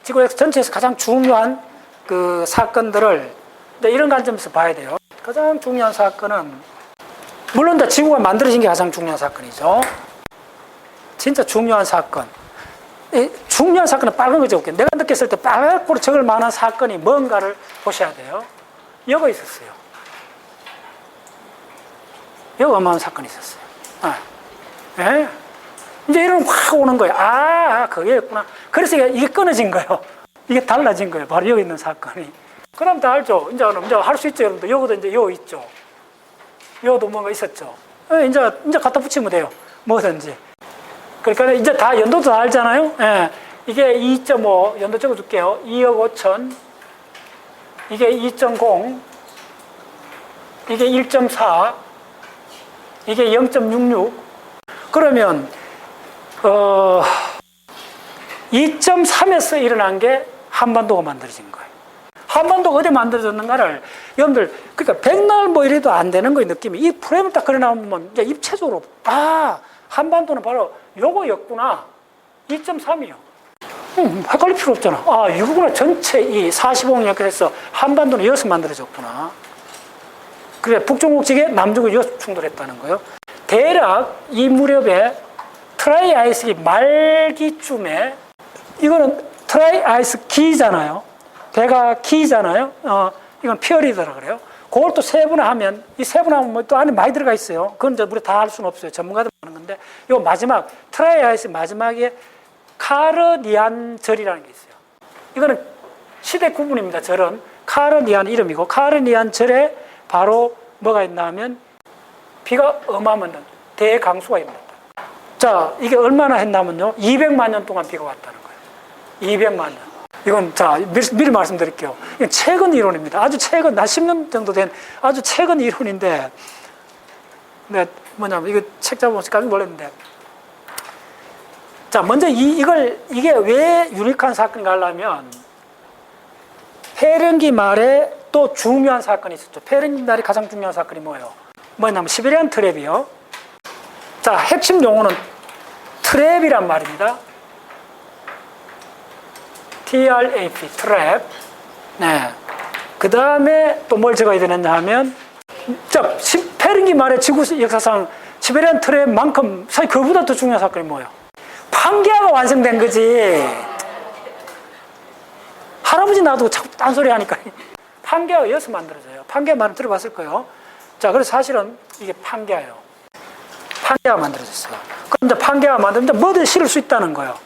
지구 전체에서 가장 중요한 그 사건들을 이런 관점에서 봐야 돼요. 가장 중요한 사건은 물론 다 지구가 만들어진 게 가장 중요한 사건이죠. 진짜 중요한 사건. 이 중요한 사건은 빨간 거 적을게요. 내가 느꼈을 때 빨갛고 적을 만한 사건이 뭔가를 보셔야 돼요. 여기 있었어요. 여기 어마어마한 사건이 있었어요. 예? 이제 이러면 확 오는 거예요. 그게였구나. 그래서 이게 끊어진 거예요. 이게 달라진 거예요. 바로 여기 있는 사건이. 그럼 다 알죠. 이제 할 수 있죠, 여러분들. 여기도 이제 요 있죠. 여기도 뭔가 있었죠. 이제 갖다 붙이면 돼요. 뭐든지. 그러니까 이제 다 연도도 다 알잖아요. 예. 이게 2.5, 연도 적어줄게요. 2억 5천. 이게 2.0. 이게 1.4. 이게 0.66. 그러면 2.3에서 일어난 게 한반도가 만들어진 거예요. 한반도가 어디 만들어졌는가를 여러분들 그러니까 백날 뭐 이래도 안 되는 거예요. 느낌이. 이 프레임을 딱 그려나오면 이제 입체적으로 한반도는 바로 요거였구나. 2.3이요. 헷갈릴 필요 없잖아. 이거구나. 전체 이 45억 해서 한반도는 여기서 만들어졌구나. 그래 북중국지계 남중국 여기서 충돌했다는 거예요. 대략 이 무렵에 트라이아이스 말기쯤에 이거는 트라이아이스 기잖아요. 배가 기잖아요. 이건 피어리더라 그래요. 그걸 또 세분화하면 이 세분화하면 뭐 또 안에 많이 들어가 있어요. 그건 이제 우리 다 할 수는 없어요. 전문가들 하는 건데 요 마지막 트라이아이스 마지막에 카르니안절이라는 게 있어요. 이거는 시대 구분입니다. 절은 카르니안 이름이고 카르니안 절에 바로 뭐가 있나 하면 비가 어마어마한 대강수가 있습니다. 자, 이게 얼마나 했냐면요. 200만 년 동안 비가 왔다는 거예요. 200만 년. 이건 자, 미리 말씀드릴게요. 이건 최근 이론입니다. 아주 최근, 한 10년 정도 된 아주 최근 이론인데, 네, 뭐냐면, 이거 책 잡아보면서 깜짝 놀랐는데. 자, 먼저 이게 왜 유니크한 사건인가 하려면, 폐렴기 말에 또 중요한 사건이 있었죠. 폐렴기 말에 가장 중요한 사건이 뭐예요? 뭐냐면, 시베리안 트랩이요. 자, 핵심 용어는 트랩이란 말입니다. TRAP, 트랩. 네. 그 다음에 또 뭘 적어야 되느냐 하면, 자, 폐렴기 말에 지구 역사상 시베리안 트랩만큼 사실 그보다 더 중요한 사건이 뭐예요? 판게아가 완성된 거지. 할아버지 나도 자꾸 딴소리 하니까. 판게아가 여기서 만들어져요. 판게아 말은 들어봤을 거예요. 자, 그래서 사실은 이게 판게아예요. 판게아가 만들어졌어요. 그런데 판게아가 만들면 뭐든 실을 수 있다는 거예요.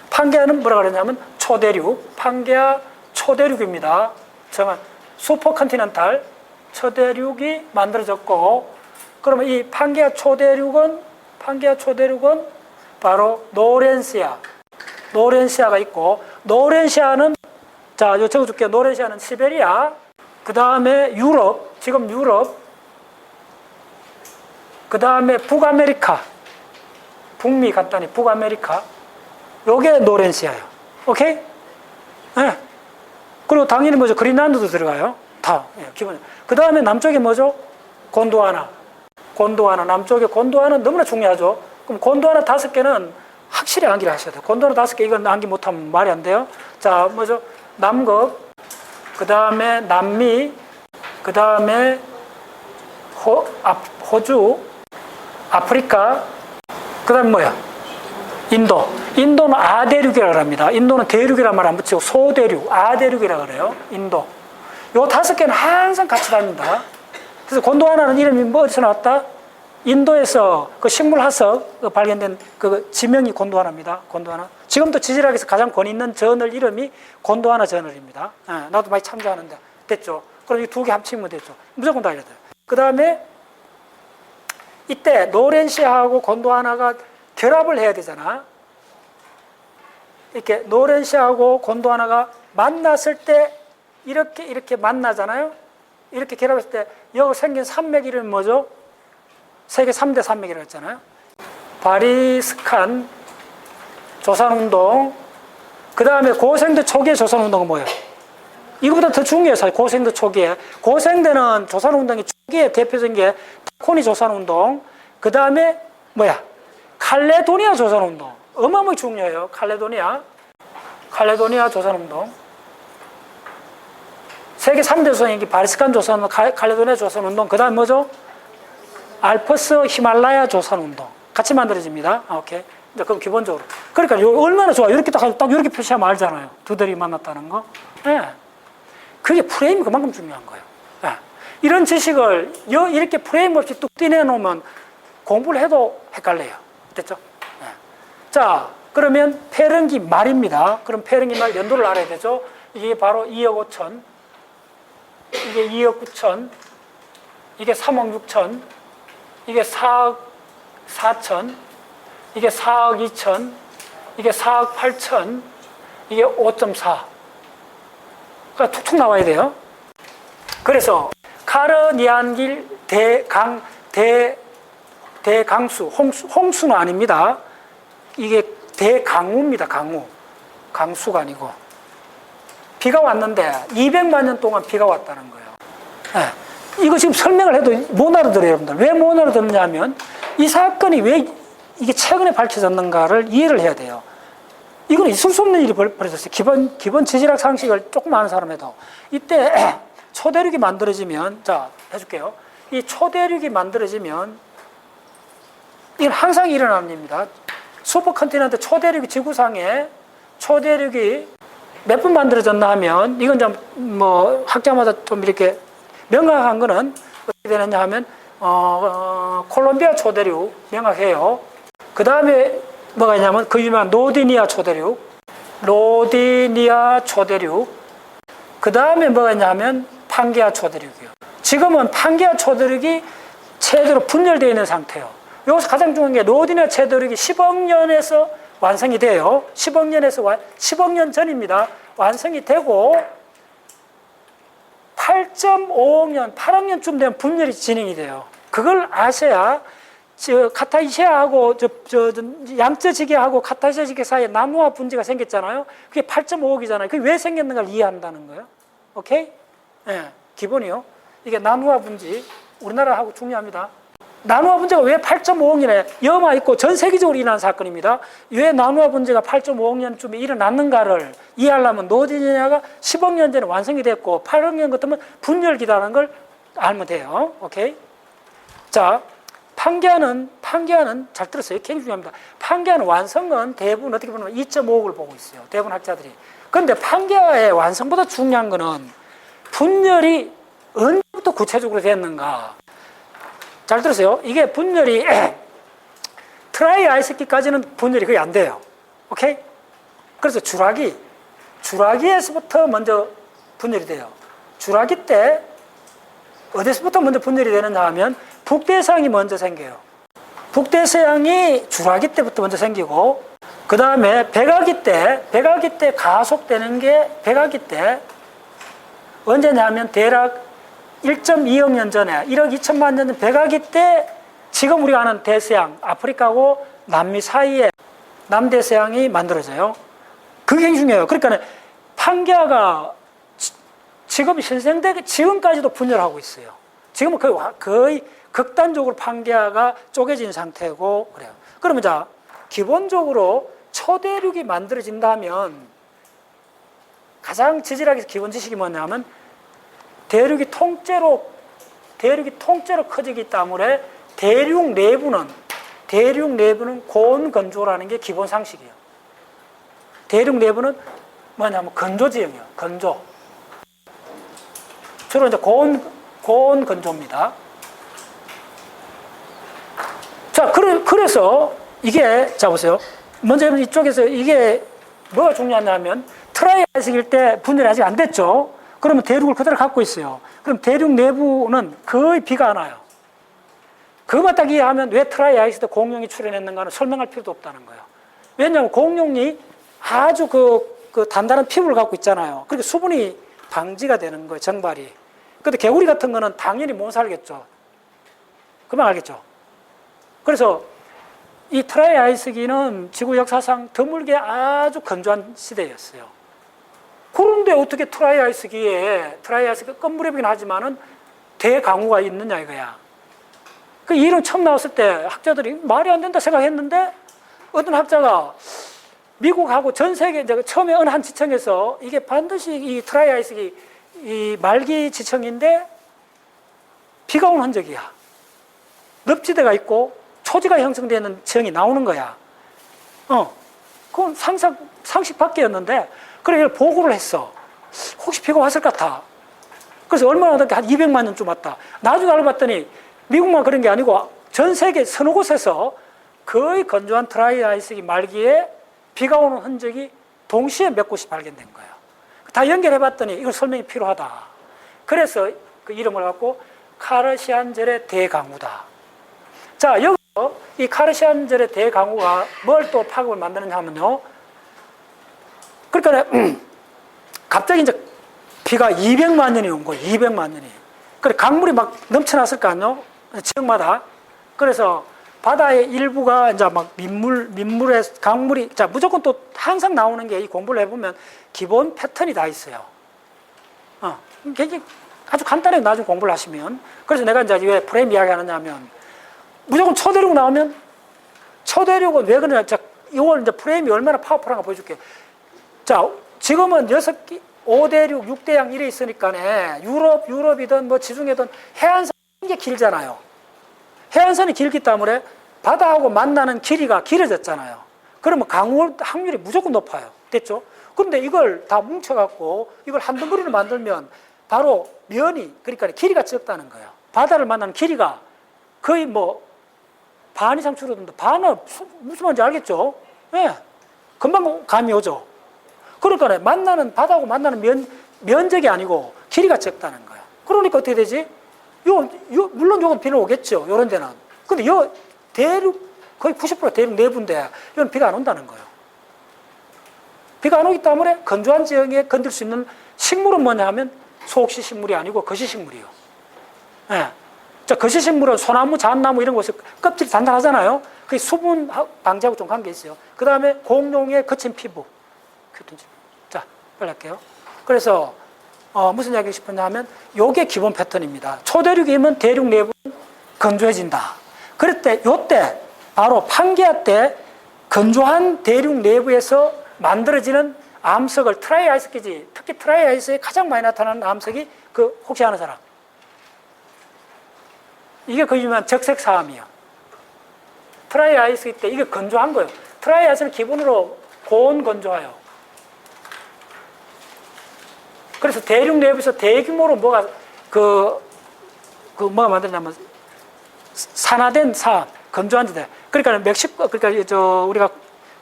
판게아는 뭐라 그러냐면 초대륙, 판게아 초대륙입니다. 정말 슈퍼컨티넨탈 초대륙이 만들어졌고, 그러면 이 판게아 초대륙은 바로 노렌시아가 있고, 노렌시아는 자, 요 적어줄게요. 노렌시아는 시베리아, 그 다음에 유럽, 지금 유럽, 그 다음에 북아메리카, 북미 간단히 북아메리카, 요게 노렌시아예요. 오케이? 네. 그리고 당연히 뭐죠? 그린란드도 들어가요. 다. 예, 기본. 그 다음에 남쪽에 뭐죠? 곤도와나, 남쪽에 곤도와나는 너무나 중요하죠. 그럼 곤도와나 5개는 확실히 암기를 하셔야 돼요. 곤도와나 5개 이건 암기 못하면 말이 안 돼요. 자, 뭐죠? 남극, 그 다음에 남미, 그 다음에 호주, 아프리카, 그 다음에 뭐야? 인도는 아대륙이라고 합니다. 인도는 대륙이라는 말 안 붙이고 소대륙, 아대륙이라고 그래요. 인도. 요 5개는 항상 같이 다닙니다. 그래서 곤도와나는 이름이 뭐 어디서 나왔다? 인도에서 그 식물화석 발견된 그 지명이 곤도와나입니다. 곤도와나. 지금도 지질학에서 가장 권위 있는 저널 이름이 곤도와나 저널입니다. 나도 많이 참조하는데. 됐죠? 그럼 이 2개 합치면 됐죠? 무조건 다 알려야 돼요. 그 다음에 이때 노렌시아하고 곤도와나가 결합을 해야 되잖아. 이렇게 노렌시아하고 곤도와나가 만났을 때 이렇게 만나잖아요. 이렇게 결합했을 때 여기 생긴 산맥 이름이 뭐죠? 세계 3대 산맥이라고 했잖아요. 바리스칸 조산운동, 그 다음에 고생대 초기의 조산운동은 뭐예요? 이거보다 더 중요해요. 사실 고생대 초기에. 고생대는 조산운동의 초기에 대표적인 게 타코니 조산운동, 그 다음에 뭐야? 칼레도니아 조산운동. 어마어마하게 중요해요. 칼레도니아. 칼레도니아 조선운동. 세계 3대 조선인기 바리스칸 조선운동, 칼레도니아 조선운동, 그 다음 뭐죠? 알프스 히말라야 조선운동. 같이 만들어집니다. 오케이. 이제 그럼 기본적으로. 그러니까 얼마나 좋아. 이렇게 딱 이렇게 표시하면 알잖아요. 두들이 만났다는 거. 예. 그게 프레임이 그만큼 중요한 거예요. 예. 이런 지식을 이렇게 프레임 없이 뚝 떼내놓으면 공부를 해도 헷갈려요. 됐죠? 예. 자, 그러면 폐렴기 말입니다. 그럼 폐렴기 말 연도를 알아야 되죠? 이게 바로 2억 5천, 이게 2억 9천, 이게 3억 6천, 이게 4억 4천, 이게 4억 2천, 이게 4억 8천, 이게 5.4. 그러니까 툭툭 나와야 돼요. 그래서 카르니안길 대강수, 홍수는 아닙니다. 이게 대강우입니다. 강수가 아니고. 비가 왔는데 200만 년 동안 비가 왔다는 거예요. 네. 이거 지금 설명을 해도 못 알아들어요, 여러분들. 왜 못 알아듣느냐 하면 이 사건이 왜 이게 최근에 밝혀졌는가를 이해를 해야 돼요. 이건 있을 수 없는 일이 벌어졌어요. 기본 지질학 상식을 조금 아는 사람에도. 이때 초대륙이 만들어지면, 자, 해줄게요. 이 초대륙이 만들어지면, 이건 항상 일어나는 일입니다. 슈퍼컨티넨트 초대륙이 지구상에 초대륙이 몇 번 만들어졌나 하면, 이건 좀 뭐 학자마다 좀 이렇게 명확한 거는 어떻게 되느냐 하면, 콜롬비아 초대륙 명확해요. 그 다음에 뭐가 있냐면 그 유명한 로디니아 초대륙, 그 다음에 뭐가 있냐면 판게아 초대륙이요. 지금은 판게아 초대륙이 제대로 분열되어 있는 상태예요. 여기서 가장 중요한 게 로디니아 초대륙이 10억 년에서 완성이 돼요. 10억 년 전입니다. 완성이 되고 8.5억 년, 8억 년쯤 되면 분열이 진행이 돼요. 그걸 아셔야 카타이시아하고 양쯔지계하고 카타이시아지계 사이에 나누아 분지가 생겼잖아요. 그게 8.5억이잖아요. 그게 왜 생겼는가를 이해한다는 거예요. 오케이? 네, 기본이요. 이게 나누아 분지, 우리나라하고 중요합니다. 나누아 분지가 왜 8.5억 년에 여마 있고 전 세계적으로 일어난 사건입니다. 왜 나누아 분지가 8.5억 년쯤에 일어났는가를 이해하려면 로디니아가 10억 년 전에 완성이 됐고 8억 년 같으면 분열기다라는 걸 알면 돼요. 오케이? 자, 판게아는 잘 들었어요. 굉장히 중요합니다. 판게아는 완성은 대부분 어떻게 보면 2.5억을 보고 있어요. 대부분 학자들이. 그런데 판게아의 완성보다 중요한 거는 분열이 언제부터 구체적으로 됐는가. 잘 들으세요. 이게 분열이 트라이 아이스기까지는 분열이 거의 안 돼요. 오케이? 그래서 주라기에서부터 먼저 분열이 돼요. 주라기 때 어디서부터 먼저 분열이 되느냐 하면 북대서양이 먼저 생겨요. 북대서양이 주라기 때부터 먼저 생기고 그 다음에 백아기 때 가속되는 게 백아기 때 언제냐 하면 대략 1.2억 년 전에 1억 2천만 년 전 백아기 때 지금 우리가 아는 대서양 아프리카하고 남미 사이에 남대서양이 만들어져요. 그게 굉장히 중요해요. 그러니까 판게아가 지금 지금까지도 분열하고 있어요. 지금은 거의 극단적으로 판게아가 쪼개진 상태고 그래요. 그러면 자, 기본적으로 초대륙이 만들어진다면 가장 지질학에서 기본 지식이 뭐냐면 대륙이 통째로 커지기 때문에 대륙 내부는 고온 건조라는 게 기본 상식이에요. 대륙 내부는 뭐냐면 건조 지형이에요. 건조. 주로 이제 고온 건조입니다. 자, 그래서 이게, 자, 보세요. 먼저 이쪽에서 이게 뭐가 중요하냐면 트라이 아이스일 때 분열이 아직 안 됐죠. 그러면 대륙을 그대로 갖고 있어요. 그럼 대륙 내부는 거의 비가 안 와요. 그것만 딱 이해하면 왜 트라이 아이스 때 공룡이 출현했는가는 설명할 필요도 없다는 거예요. 왜냐하면 공룡이 아주 그 단단한 피부를 갖고 있잖아요. 그러니까 수분이 방지가 되는 거예요, 정발이. 근데 개구리 같은 거는 당연히 못 살겠죠. 그만 알겠죠? 그래서 이 트라이 아이스기는 지구 역사상 드물게 아주 건조한 시대였어요. 그런데 어떻게 트라이 아이스기가 끝무렵이긴 하지만은 대강우가 있느냐 이거야. 그 이론 처음 나왔을 때 학자들이 말이 안 된다 생각했는데 어떤 학자가 미국하고 전 세계 이제 처음에 어느 한 지청에서 이게 반드시 이 트라이 아이스기 이 말기 지청인데 비가 온 흔적이야. 늪지대가 있고 초지가 형성되는 지형이 나오는 거야. 그건 상식 밖이었는데, 그래, 이걸 보고를 했어. 혹시 비가 왔을 것 같아. 그래서 얼마나 어떻게 한 200만 년쯤 왔다. 나중에 알고 봤더니 미국만 그런 게 아니고 전 세계 서너 곳에서 거의 건조한 트라이 아이스기 말기에 비가 오는 흔적이 동시에 몇 곳이 발견된 거예요. 다 연결해 봤더니 이걸 설명이 필요하다. 그래서 그 이름을 갖고 카르시안절의 대강우다. 자, 여기서 이 카르시안절의 대강우가 뭘 또 파급을 만드느냐 하면요. 그러니까 갑자기 이제 비가 200만 년이 온 거예요. 200만 년이. 그래, 강물이 막 넘쳐났을 거 아니에요? 지역마다. 그래서 바다의 일부가 이제 막 민물에 강물이, 자, 무조건 또 항상 나오는 게 이 공부를 해보면 기본 패턴이 다 있어요. 아주 간단하게 나중에 공부를 하시면. 그래서 내가 이제 왜 프레임 이야기 하느냐 하면 무조건 초대륙 나오면 초대륙은 왜 그러냐. 자, 이걸 이제 프레임이 얼마나 파워풀한가 보여줄게요. 자, 지금은 6개, 5대륙, 6대양 이래 있으니까 유럽이든 뭐 지중해든 해안선이 게 길잖아요. 해안선이 길기 때문에 바다하고 만나는 길이가 길어졌잖아요. 그러면 강우 확률이 무조건 높아요. 됐죠? 근데 이걸 다 뭉쳐갖고 이걸 한 덩어리를 만들면 바로 면이, 그러니까 길이가 적다는 거예요. 바다를 만나는 길이가 거의 뭐 반 이상 줄어든다. 반은 무슨 말인지 알겠죠? 예. 금방 감이 오죠? 그러니까 바다하고 만나는 면적이 아니고 길이가 적다는 거예요. 그러니까 어떻게 되지? 물론 요건 비는 오겠죠. 요런 데는. 근데 대륙, 거의 90% 대륙 내부인데, 이건 비가 안 온다는 거예요. 비가 안 오기 때문에 건조한 지형에 건들 수 있는 식물은 뭐냐 하면 소옥시 식물이 아니고 거시식물이요. 예. 자, 거시식물은 소나무, 잣나무 이런 곳에 껍질이 단단하잖아요. 그게 수분 방지하고 좀 관계 있어요. 그 다음에 공룡의 거친 피부. 자, 빨리 할게요. 그래서, 무슨 이야기 싶었냐 하면, 요게 기본 패턴입니다. 초대륙이면 대륙 내부는 건조해진다. 그럴 때, 요때, 바로 판게아 때 건조한 대륙 내부에서 만들어지는 암석을 트라이 아이스기지, 특히 트라이 아이스에 가장 많이 나타나는 암석이 혹시 아는 사람? 이게 그 유명한 적색사암이에요. 트라이 아이스기 때 이게 건조한 거예요. 트라이 아이스는 기본으로 고온 건조해요. 그래서 대륙 내부에서 대규모로 뭐가 뭐가 만들냐면 산화된 사암, 건조한 지대. 그러니까 멕시코, 그러니까 우리가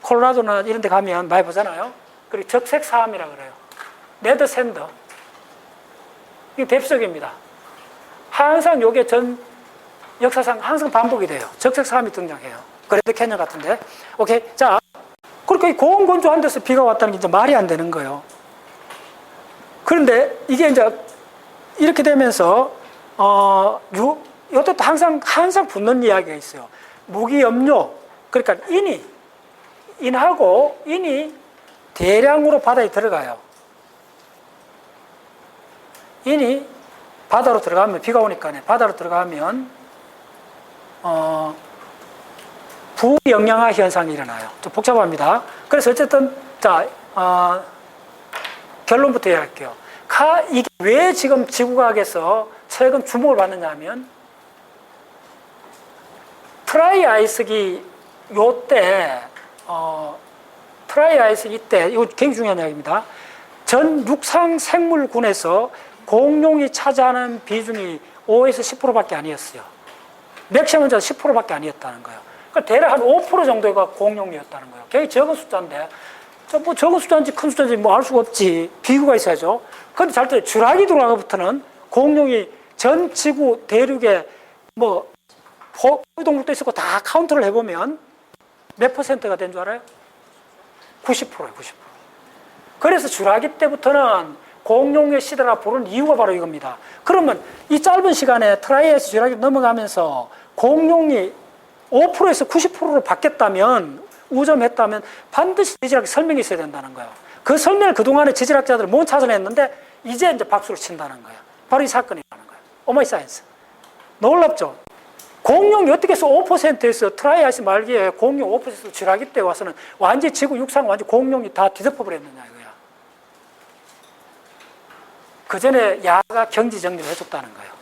콜로라도나 이런 데 가면 많이 보잖아요. 그리고 적색 사암이라 그래요. 레드 샌드. 이게 대표적입니다. 항상 요게 역사상 항상 반복이 돼요. 적색 사암이 등장해요. 그랜드 캐년 같은데. 오케이. 자, 그렇게 고온 건조한 데서 비가 왔다는 게 이제 말이 안 되는 거예요. 그런데 이게 이제 이렇게 되면서, 이것도 항상 붙는 이야기가 있어요. 무기염료. 그러니까 인이 대량으로 바다에 들어가요. 인이 바다로 들어가면, 비가 오니까 바다로 들어가면, 부영양화 현상이 일어나요. 좀 복잡합니다. 그래서 어쨌든, 자, 결론부터 얘기할게요. 이게 왜 지금 지구과학에서 최근 주목을 받느냐 하면, 트라이 아이스기 트라이 아이스기 때, 이거 굉장히 중요한 이야기입니다. 전 육상 생물군에서 공룡이 차지하는 비중이 5에서 10%밖에 아니었어요. 맥시멈은 10%밖에 아니었다는 거예요. 그러니까 대략 한 5% 정도가 공룡이었다는 거예요. 굉장히 적은 숫자인데, 뭐 적은 숫자인지 큰 숫자인지 뭐 알 수가 없지. 비교가 있어야죠. 그런데 잘 때 주라기 들어가부터는 공룡이 전 지구 대륙에 뭐 포유동물도 있었고 다 카운트를 해보면 몇 퍼센트가 된 줄 알아요? 90%예요, 90%. 그래서 주라기 때부터는 공룡의 시대라 부르는 이유가 바로 이겁니다. 그러면 이 짧은 시간에 트라이에서 주라기 넘어가면서 공룡이 5%에서 90%로 바뀌었다면, 우점했다면 반드시 지질학의 설명이 있어야 된다는 거예요. 그 설명을 그동안에 지질학자들은 못 찾아냈는데 이제 박수를 친다는 거예요. 바로 이 사건이라는 거예요. 오마이 사이언스. 놀랍죠? 공룡이 어떻게 해서 5%에서 트라이아시 말기에 공룡 5% 쥐라기 때 와서는 완전히 지구 육상 완전 공룡이 다 뒤덮어버렸느냐 이거야. 그 전에 야가 경지 정리를 해줬다는 거예요.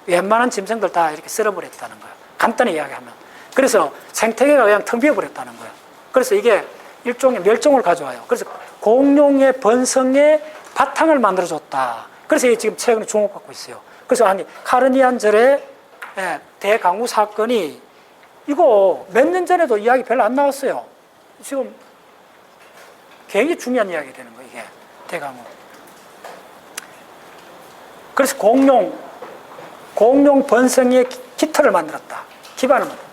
웬만한 짐승들 다 이렇게 쓸어버렸다는 거예요. 간단히 이야기하면. 그래서 생태계가 그냥 텅 비어버렸다는 거예요. 그래서 이게 일종의 멸종을 가져와요. 그래서 공룡의 번성의 바탕을 만들어줬다. 그래서 이게 지금 최근에 주목받고 있어요. 그래서 아니 카르니안절의 대강우 사건이 이거 몇 년 전에도 이야기 별로 안 나왔어요. 지금 굉장히 중요한 이야기 되는 거예요. 이게 대강우. 그래서 공룡 번성의 기틀을 만들었다. 기반을 만들었다.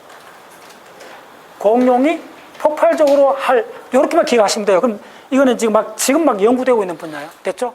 공룡이 폭발적으로 이렇게만 기억하시면 돼요. 그럼 이거는 지금 막 연구되고 있는 분야예요. 됐죠?